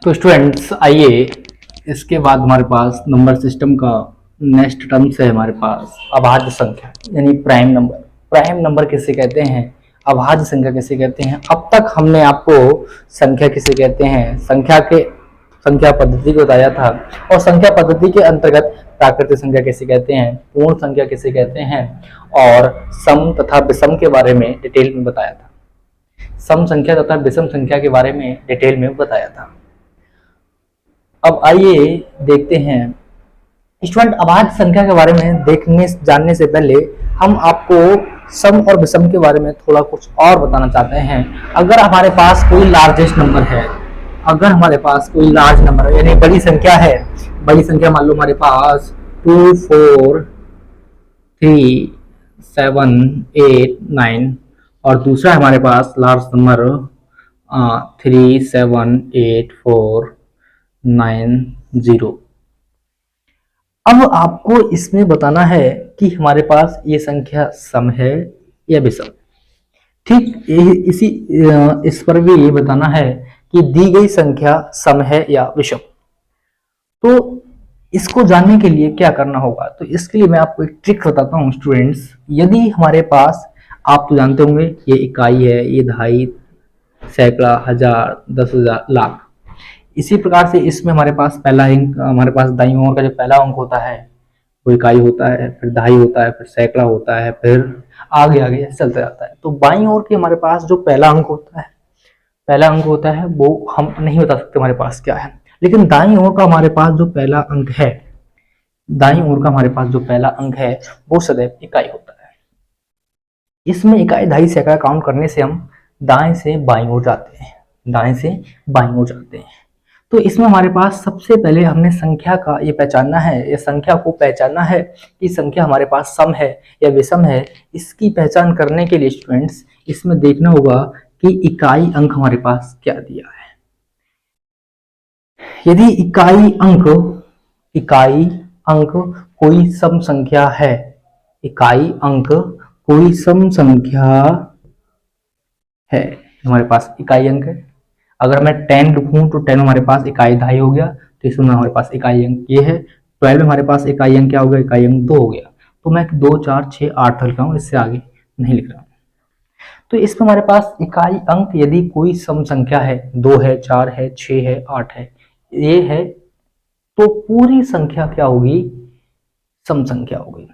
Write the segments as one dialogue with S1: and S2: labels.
S1: तो स्टूडेंट्स आइए, इसके बाद हमारे पास नंबर सिस्टम का नेक्स्ट टर्म्स है हमारे पास अभाज्य संख्या यानी प्राइम नंबर। प्राइम नंबर किसे कहते हैं, अभाज्य संख्या किसे कहते हैं। अब तक हमने आपको संख्या किसे कहते हैं, संख्या पद्धति को बताया था, और संख्या पद्धति के अंतर्गत प्राकृतिक संख्या किसे कहते हैं, पूर्ण संख्या किसे कहते हैं, और सम तथा विषम के बारे में डिटेल में बताया था। सम संख्या तथा विषम संख्या के बारे में डिटेल में बताया था। अब आइए देखते हैं स्टूडेंट, अभाज्य संख्या के बारे में जानने से पहले हम आपको सम और विषम के बारे में थोड़ा कुछ और बताना चाहते हैं। अगर हमारे पास कोई लार्जेस्ट नंबर है, अगर हमारे पास कोई लार्ज नंबर है यानी बड़ी संख्या है, बड़ी संख्या मान लो हमारे पास 2 4 3 7 8 9 और दूसरा हमारे पास लार्ज नंबर 3 7 8 4 9 0। अब आपको इसमें बताना है कि हमारे पास ये संख्या सम है या विषम। ठीक इस पर भी ये बताना है कि दी गई संख्या सम है या विषम। तो इसको जानने के लिए क्या करना होगा, तो इसके लिए मैं आपको एक ट्रिक बताता हूँ स्टूडेंट्स। यदि हमारे पास, आप तो जानते होंगे, ये इकाई है, ये दहाई, सैकड़ा, हजार, 10,000, लाख, इसी प्रकार से इसमें हमारे पास पहला अंक, हमारे पास दाईं ओर का जो पहला अंक होता है वो इकाई होता है, फिर दहाई होता है, फिर सैकड़ा होता है, फिर आगे आगे चलता जाता है। तो बाईं ओर के हमारे पास जो पहला अंक होता है वो हम नहीं बता सकते हमारे पास क्या है, लेकिन दाईं ओर का हमारे पास जो पहला अंक है, दाईं ओर का हमारे पास जो पहला अंक है वो सदैव इकाई होता है। इसमें इकाई, दहाई, सैकड़ा काउंट करने से हम दाएं से बाईं ओर जाते हैं, दाएं से बाईं ओर जाते हैं। तो इसमें हमारे पास सबसे पहले हमने संख्या का ये पहचानना है, या संख्या को पहचानना है कि संख्या हमारे पास सम है या विषम है। इसकी पहचान करने के लिए स्टूडेंट्स इसमें देखना होगा कि इकाई अंक हमारे पास क्या दिया है। यदि इकाई अंक कोई सम संख्या है, इकाई अंक कोई सम संख्या है, हमारे पास इकाई अंक है। अगर मैं 10 लिखूं तो 10 हमारे पास इकाई दहाई हो गया, तो इसमें हमारे पास इकाई अंक ये है। 12 में हमारे पास इकाई अंक क्या हो गया, इकाई अंक 2 हो गया। तो मैं 2 4 6 8 लिख रहा हूँ, इससे आगे नहीं लिख रहा हूँ। तो इसमें हमारे पास इकाई अंक यदि कोई सम संख्या है, 2 है, 4 है, 6 है, 8 है, ये है, तो पूरी संख्या क्या होगी, सम संख्या होगी।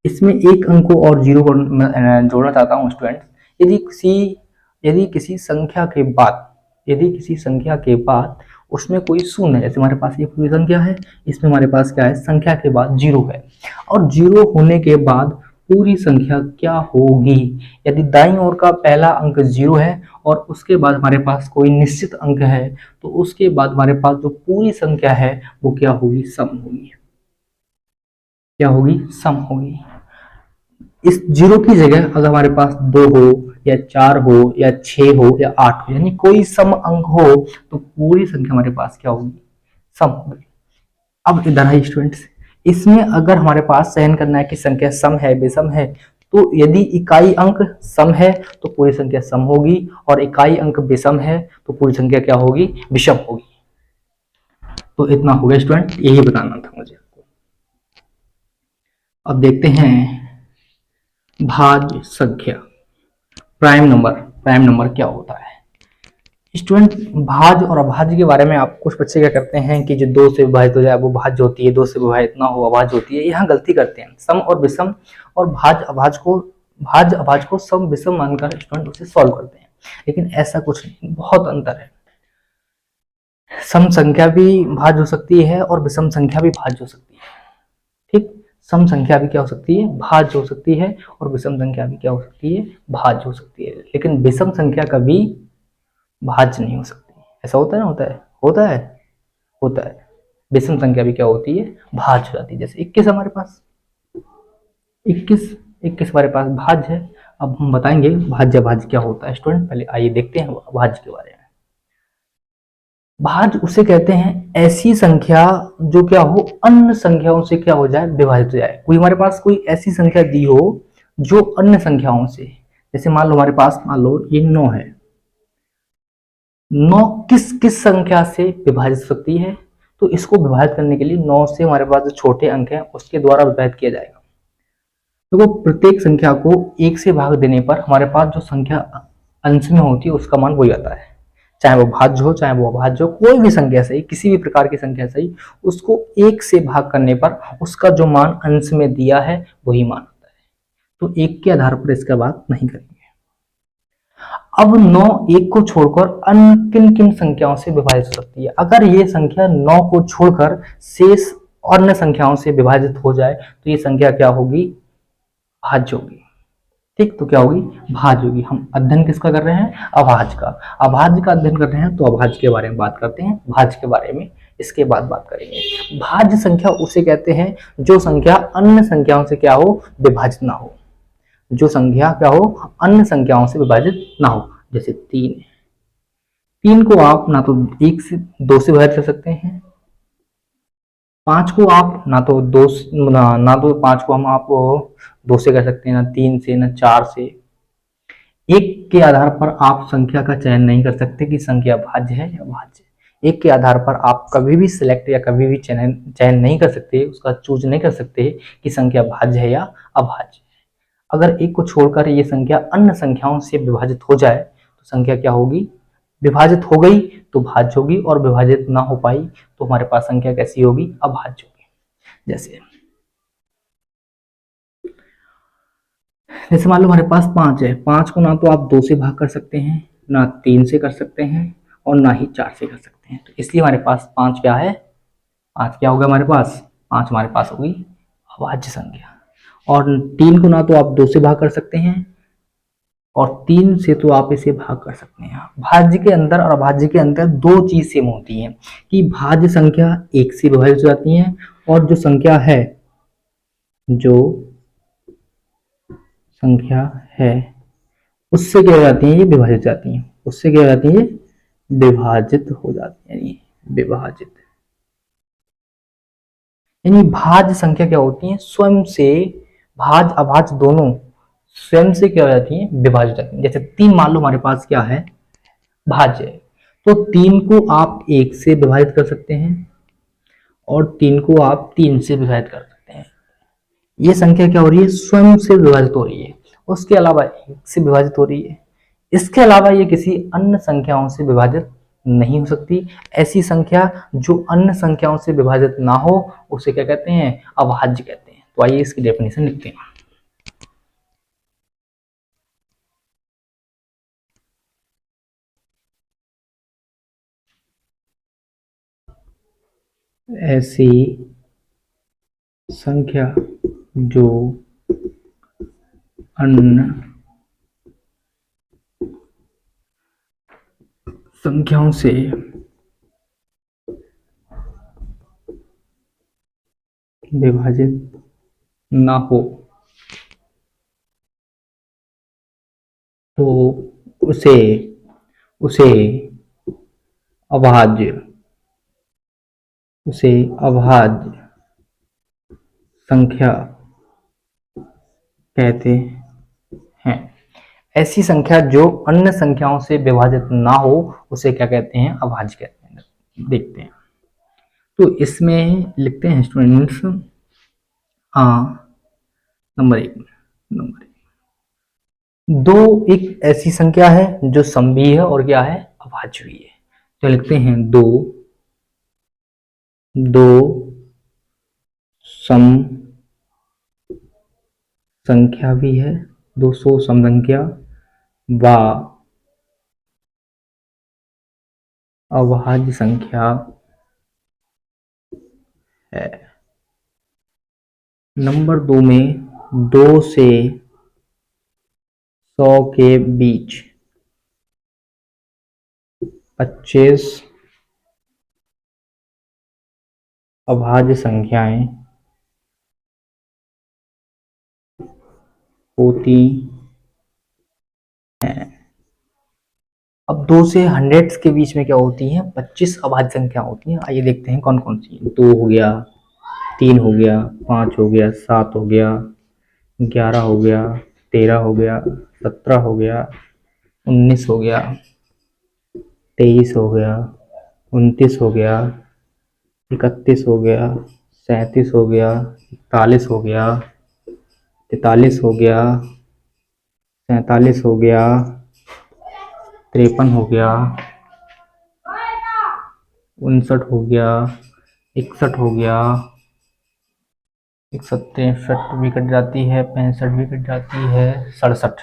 S1: इसमें एक अंक को और जीरो को जोड़ना चाहता हूँ स्टूडेंट्स। यदि किसी संख्या के बाद उसमें कोई शून्य है, जैसे हमारे पास ये पूरी संख्या है, इसमें हमारे पास क्या है, संख्या के बाद जीरो है, और जीरो होने के बाद पूरी संख्या क्या होगी। यदि दाईं ओर का पहला अंक जीरो है और उसके बाद हमारे पास कोई निश्चित अंक है, तो उसके बाद हमारे पास जो पूरी संख्या है वो क्या होगी, सम होगी। क्या होगी, सम होगी। इस जीरो की जगह अगर हमारे पास 2 हो या 4 हो या 6 हो या 8 हो, यानी कोई सम अंक हो, तो पूरी संख्या हमारे पास क्या होगी, सम होगी। अब इधर है स्टूडेंट्स, इसमें अगर हमारे पास चयन करना है कि संख्या सम है विषम है, तो यदि इकाई अंक सम है तो पूरी संख्या सम होगी, और इकाई अंक विषम है तो पूरी संख्या क्या होगी, विषम होगी। तो इतना हो गया स्टूडेंट, यही बताना था मुझे आपको। अब देखते हैं भाज्य संख्या, प्राइम नंबर क्या होता है। स्टूडेंट, भाज्य और अभाज्य के बारे में आप कुछ बच्चे क्या करते हैं कि जो 2 से विभाजित हो जाए वो भाज्य होती है, 2 से विभाजित ना हो अभाज्य होती है। यहाँ गलती करते हैं, सम और विषम और भाज्य अभाज्य को सम विषम मानकर स्टूडेंट उसे सॉल्व करते हैं, लेकिन ऐसा कुछ नहीं, बहुत अंतर है। सम संख्या भी भाज्य हो सकती है और विषम संख्या भी भाज्य हो सकती है। ठीक, सम संख्या भी क्या हो सकती है, भाज्य हो सकती है, और विषम संख्या भी क्या हो सकती है, भाज्य हो सकती है, लेकिन विषम संख्या कभी भाज्य नहीं हो सकती। ऐसा होता है ना, होता है। विषम संख्या भी क्या होती है, भाज्य हो जाती है। जैसे 21 हमारे पास 21 हमारे पास भाज्य है। अब हम बताएंगे भाज्य क्या होता है स्टूडेंट। पहले आइए देखते हैं भाज्य के बारे में। भाज्य उसे कहते हैं ऐसी संख्या जो क्या हो, अन्य संख्याओं से क्या हो जाए, विभाजित हो जाए। कोई हमारे पास कोई ऐसी संख्या दी हो जो अन्य संख्याओं से, जैसे मान लो हमारे पास, मान लो ये 9 है, 9 किस किस संख्या से विभाजित हो सकती है? तो इसको विभाजित करने के लिए 9 से हमारे पास जो छोटे अंक हैं उसके द्वारा विभाजित किया जाएगा। तो प्रत्येक संख्या को 1 से भाग देने पर हमारे पास जो संख्या अंश में होती है उसका मान वही आता है, चाहे वो भाज्य हो चाहे वो अभाज्य हो, कोई भी संख्या सही, किसी भी प्रकार की संख्या सही, उसको 1 से भाग करने पर उसका जो मान अंश में दिया है वही मान आता है। तो 1 के आधार पर इसका बात नहीं करेंगे। अब 9 1 को छोड़कर अन्य किन किन संख्याओं से विभाजित हो सकती है? अगर ये संख्या 9 को छोड़कर शेष अन्य संख्याओं से विभाजित हो जाए तो ये संख्या क्या होगी? भाज्य होगी। ठीक, तो क्या होगी? भाज्य होगी। हम अध्ययन किसका कर रहे हैं? अभाज्य का। अभाज्य का अध्ययन कर रहे हैं तो अभाज्य के बारे में बात करते हैं, भाज्य के बारे में इसके बाद बात करेंगे। भाज्य संख्या उसे कहते हैं जो संख्या अन्य संख्याओं से क्या हो? विभाजित ना हो। जो संख्या क्या हो? अन्य संख्याओं से विभाजित ना हो। जैसे 3 है, 3 को आप ना तो 1 से 2 से विभाजित कर सकते हैं, 5 को आप ना तो 2 ना तो 5 को हम आप 2 से कर सकते हैं, ना 3 से, ना 4 से। 1 के आधार पर आप संख्या का चयन नहीं कर सकते कि संख्या भाज्य है या भाज्य। 1 के आधार पर आप कभी भी सिलेक्ट या कभी भी चयन नहीं कर सकते, उसका चूज नहीं कर सकते कि संख्या भाज्य है या अभाज्य। अगर 1 को छोड़कर ये संख्या अन्य संख्याओं से विभाजित हो जाए तो संख्या क्या होगी? विभाजित हो गई तो भाज्य होगी, और विभाजित ना हो पाई तो हमारे पास संख्या कैसी होगी? अभाज्य होगी। जैसे मान लो हमारे पास 5 है, 5 को ना तो आप 2 से भाग कर सकते हैं, ना 3 से कर सकते हैं, और ना ही 4 से कर सकते हैं। तो इसलिए हमारे पास 5 क्या है? 5 क्या होगा हमारे पास? 5 हमारे पास होगी अभाज्य संख्या। और 3 को ना तो आप 2 से भाग कर सकते हैं, और 3 से तो आप इसे भाग कर सकते हैं। भाज्य के अंदर और अभाज्य के अंदर दो चीज सेम होती है कि भाज्य संख्या 1 से विभाजित हो जाती है, और जो संख्या है उससे क्या हो जाती है? ये विभाजित जाती है। उससे क्या हो जाती है? विभाजित हो जाती है, यानी विभाजित। यानी भाज्य संख्या क्या होती है? स्वयं से, भाज्य अभाज्य दोनों स्वयं से क्या हो जाती है? विभाजित हो जाती है। जैसे 3 मान लो हमारे पास क्या है? भाज्य है, तो 3 को आप 1 से विभाजित कर सकते हैं, और 3 को आप 3 से विभाजित कर सकते हैं। ये संख्या क्या हो रही है? स्वयं से विभाजित हो रही है। उसके अलावा 1 से विभाजित हो रही है। इसके अलावा ये किसी अन्य संख्याओं से विभाजित नहीं हो सकती। ऐसी संख्या जो अन्य संख्याओं से विभाजित ना हो उसे क्या कहते हैं? अभाज्य कहते हैं। तो आइए इसकी डेफिनेशन लिखते हैं। ऐसी संख्या जो अन्य संख्याओं से विभाजित ना हो तो उसे अभाज्य संख्या कहते हैं। ऐसी संख्या जो अन्य संख्याओं से विभाजित ना हो उसे क्या कहते हैं? अभाज्य कहते हैं। देखते हैं, तो इसमें लिखते हैं स्टूडेंट्स, नंबर 1 दो एक ऐसी संख्या है जो समभी है और क्या है? अभाज्य भी है। तो लिखते हैं दो सम संख्या भी है, 200 सम संख्या व अभाज्य संख्या है। नंबर 2 में 2 से 100 के बीच 25 अभाज्य संख्याएं होती हैं। अब 2 से 100 के बीच में क्या होती हैं? 25 अभाज्य संख्या होती हैं। आइए देखते हैं कौन कौन सी। 2 हो गया, 3 हो गया, 5 हो गया, 7 हो गया, 11 हो गया, 13 हो गया, 17 हो गया, 19 हो गया, 23 हो गया, 29 हो गया, 31 हो गया, 37 हो गया, 41 हो गया, 43 हो गया, 47 हो गया, 53 हो गया, 59 हो गया, 61 हो गया, 61 भी कट जाती है, 65 भी कट जाती है, 67,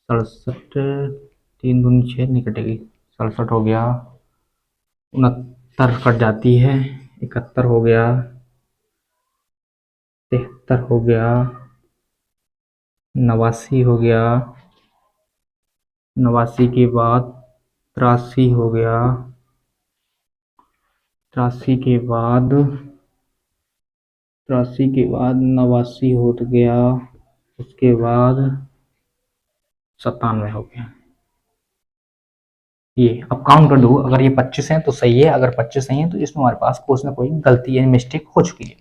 S1: 67 तीन दूनी 6 नहीं कटेगी, 67 हो गया, 69 कट जाती है, 71 हो गया, 73 हो गया, 89 हो गया, 89 के बाद 83 हो गया, 83 के बाद 89 हो गया, उसके बाद 97 हो गया। ये अब काउंट कर दो, अगर ये 25 है तो सही है, अगर 25 नहीं है तो इसमें हमारे पास कुछ ना कोई गलती यानी मिस्टेक हो चुकी है।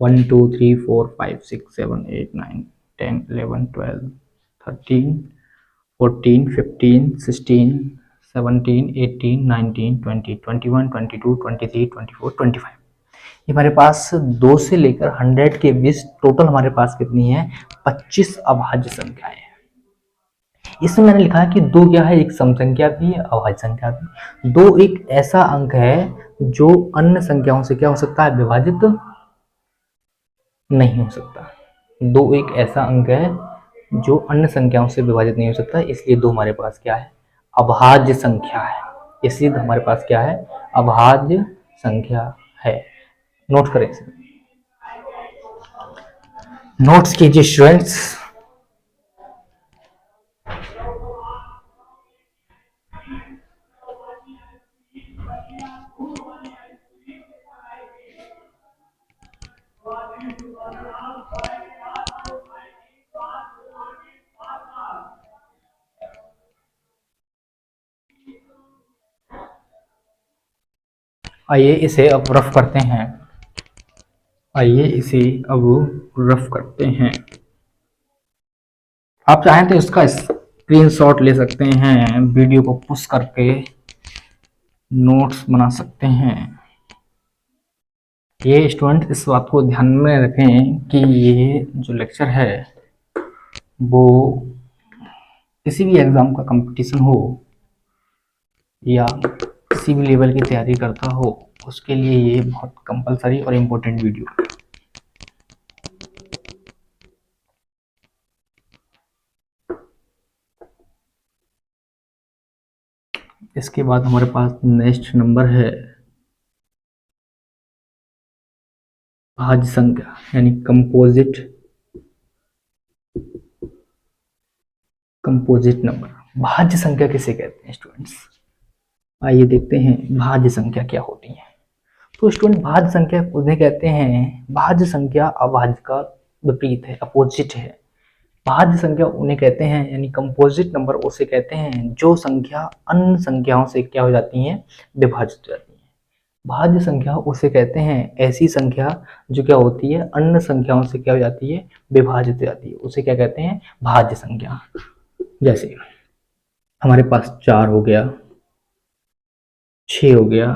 S1: 1 2 3 4 5 6 7 8 9 10 11 12 13 14 15 16 17 18 19 20 21 22 23 24 25। ये हमारे पास 2 से लेकर 100 के बीच टोटल हमारे पास कितनी है? 25 अभाज्य संख्याएं हैं। इसमें मैंने लिखा है कि दो क्या है, एक सम संख्या भी है, अभाज्य संख्या भी। दो एक ऐसा अंक है जो अन्य संख्याओं से क्या हो सकता है? विभाजित नहीं हो सकता। दो एक ऐसा अंक है जो अन्य संख्याओं से विभाजित नहीं हो सकता, इसलिए दो हमारे पास क्या है? अभाज्य संख्या है। इसलिए हमारे पास क्या है? अभाज्य संख्या है। नोट करें इसे, नोट्स कीजिए स्टूडेंट्स। आइए इसे अब रफ करते हैं। आइए इसे अब रफ करते हैं। आप चाहें तो इसका स्क्रीनशॉट ले सकते हैं, वीडियो को पुश करके नोट्स बना सकते हैं। ये स्टूडेंट इस बात को ध्यान में रखें कि ये जो लेक्चर है वो किसी भी एग्जाम का कंपटीशन हो या किसी भी लेवल की तैयारी करता हो, उसके लिए ये बहुत कंपलसरी और इम्पोर्टेंट वीडियो है। इसके बाद हमारे पास नेक्स्ट नंबर है भाज्य संख्या यानी कंपोजिट नंबर। भाज्य संख्या किसे कहते हैं स्टूडेंट्स? आइए देखते हैं भाज्य संख्या क्या होती है। तो स्टूडेंट भाज्य संख्या उन्हें कहते हैं, भाज्य संख्या अभाज्य का विपरीत है, अपोजिट है। भाज्य संख्या उन्हें कहते हैं यानी कंपोजिट नंबर उसे कहते हैं जो संख्या अन्य संख्याओं से क्या हो जाती हैं? विभाजित हो जाती है। भाज्य संख्या उसे कहते हैं ऐसी संख्या जो क्या होती है? अन्य संख्याओं से क्या हो जाती है? विभाजित हो जाती है, उसे क्या कहते हैं? भाज्य संख्या। जैसे हमारे पास 4 हो गया, 6 हो गया,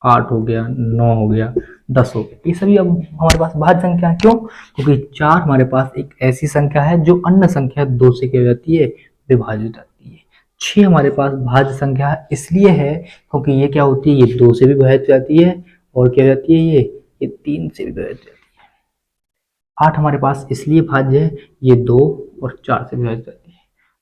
S1: 8 हो गया, 9 हो गया, 10 हो गया, ये सभी अब हमारे पास भाज्य संख्या है। क्यों? क्योंकि 4 हमारे पास एक ऐसी संख्या है जो अन्य संख्या 2 से क्या हो जाती है? विभाजित हो जाती है। 6 हमारे पास भाज्य संख्या इसलिए है क्योंकि ये क्या होती है? ये 2 से भी विभाजित हो जाती है और क्या हो जाती है? ये 3 से भी विभाजित हो जाती है। 8 हमारे पास इसलिए भाज्य है, ये 2 और 4 से विभाजित हो जाती है।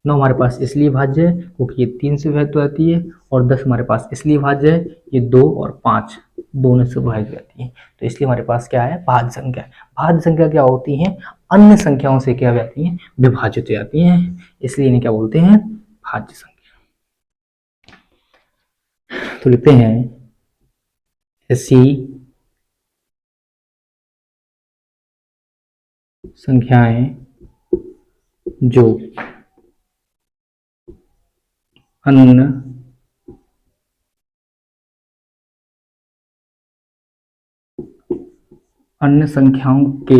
S1: 9 हमारे पास इसलिए भाज्य है क्योंकि ये 3 से विभाजित हो जाती है। और 10 हमारे पास इसलिए भाज्य है, ये 2 और 5 दोनों से विभाजित हो जाती है। तो इसलिए हमारे पास क्या है? भाज्य संख्या। भाज्य संख्या क्या होती है? अन्य संख्याओं से क्या हो जाती है? विभाजित हो जाती है, इसलिए इन्हें क्या बोलते हैं? भाज्य संख्या। तो लिखते हैं ऐसी संख्याएं जो अन्य संख्याओं के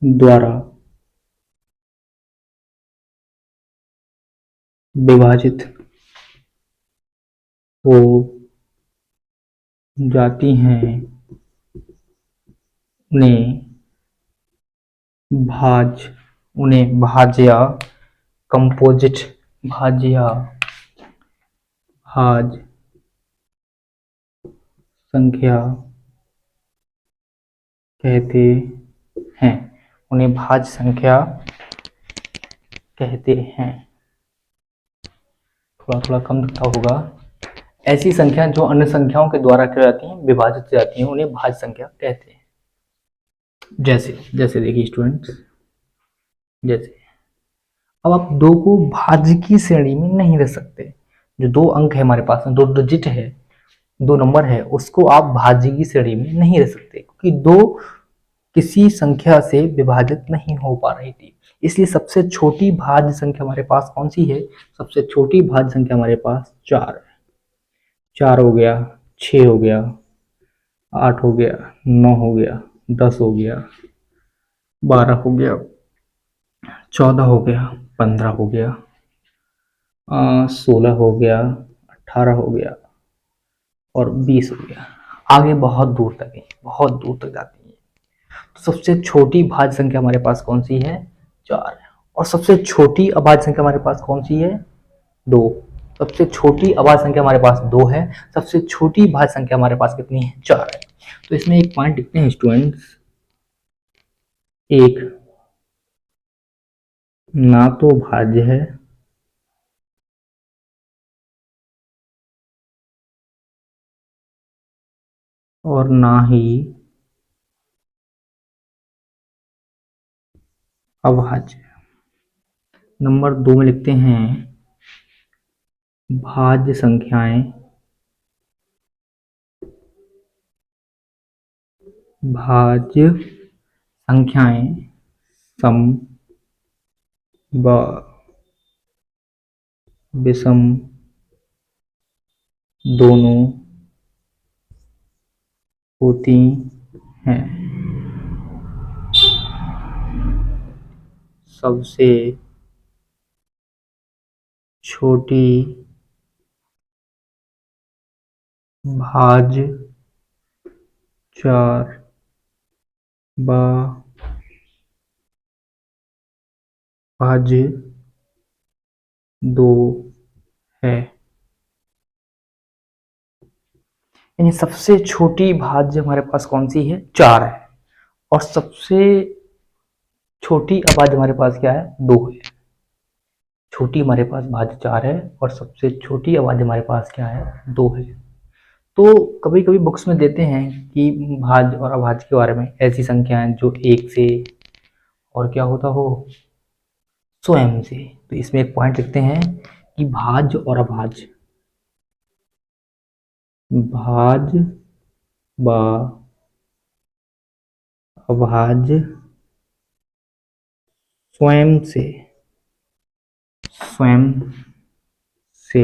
S1: द्वारा विभाजित हो जाती हैं, भाज उन्हें भाज्य कंपोजिट भाज्य भाज संख्या कहते हैं, उन्हें भाज्य संख्या कहते हैं। थोड़ा थोड़ा कम दिखता होगा। ऐसी संख्या जो अन्य संख्याओं के द्वारा क्या जाती हैं, विभाजित हो जाती हैं, उन्हें भाज्य संख्या कहते हैं। जैसे जैसे देखिए स्टूडेंट्स, जैसे अब आप दो को भाज्य की श्रेणी में नहीं रख सकते। जो दो अंक है हमारे पास में, दो डिजिट है, दो नंबर है, उसको आप भाज्य की श्रेणी में नहीं रख सकते क्योंकि दो किसी संख्या से विभाजित नहीं हो पा रही थी। इसलिए सबसे छोटी भाज्य संख्या हमारे पास कौन सी है? सबसे छोटी भाज्य संख्या हमारे पास 4 है। 4 हो गया, 6 हो गया, 8 हो गया, 9 हो गया, 10 हो गया, 12 हो गया, 14 हो गया, 15 हो गया, 16 हो गया, 18 हो गया और 20 हो गया। आगे बहुत दूर तक है, बहुत दूर तक जाती है। तो सबसे छोटी भाज्य संख्या हमारे पास कौन सी है? 4 है। और सबसे छोटी अभाज्य संख्या हमारे पास कौन सी है? 2। सबसे छोटी अभाज्य संख्या हमारे पास 2 है। सबसे छोटी भाज्य संख्या हमारे पास कितनी है? 4 है। तो इसमें एक पॉइंट लिखते हैं स्टूडेंट्स, एक ना तो भाज्य है और ना ही अभाज्य। नंबर 2 में लिखते हैं भाज्य संख्याएं सम व विषम दोनों होती हैं। सबसे छोटी भाज्य 4 व भाज्य 2 है। यानी सबसे छोटी भाज्य हमारे पास कौन सी है? 4 है। और सबसे छोटी अभाज्य हमारे पास क्या है? 2 है। छोटी हमारे पास भाज्य 4 है और सबसे छोटी अभाज्य हमारे पास क्या है? 2 है। तो कभी कभी बुक्स में देते हैं कि भाज्य और अभाज्य के बारे में, ऐसी संख्याएं जो 1 से और क्या होता हो, स्वयं से। तो इसमें एक पॉइंट लिखते हैं कि भाज्य और अभाज्य, भाज्य व अभाज्य स्वयं से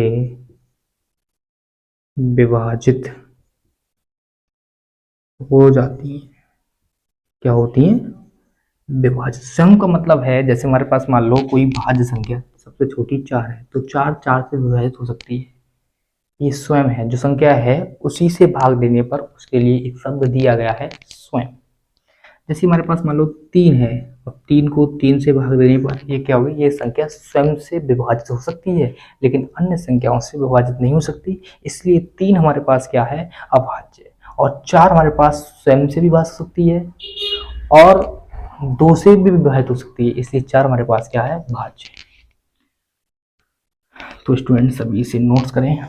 S1: विभाजित हो जाती है। क्या होती है? विभाजित। स्वयं का मतलब है, जैसे हमारे पास मान लो कोई भाज्य संख्या सबसे छोटी 4 है, तो 4 4 से विभाजित हो सकती है। ये स्वयं है, जो संख्या है उसी से भाग देने पर उसके लिए एक शब्द दिया गया है, स्वयं। जैसे हमारे पास मान लो 3 है, और 3 को 3 से भाग देने पर ये क्या होगी? ये संख्या स्वयं से विभाजित हो सकती है, लेकिन अन्य संख्याओं से विभाजित नहीं हो सकती। इसलिए 3 हमारे पास क्या है? अभाज्य। और 4 हमारे पास स्वयं से भी विभाजित हो सकती है और 2 से भी विभाजित हो सकती है, इसलिए 4 हमारे पास क्या है? भाज्य। तो स्टूडेंट सभी इसे नोट्स करें।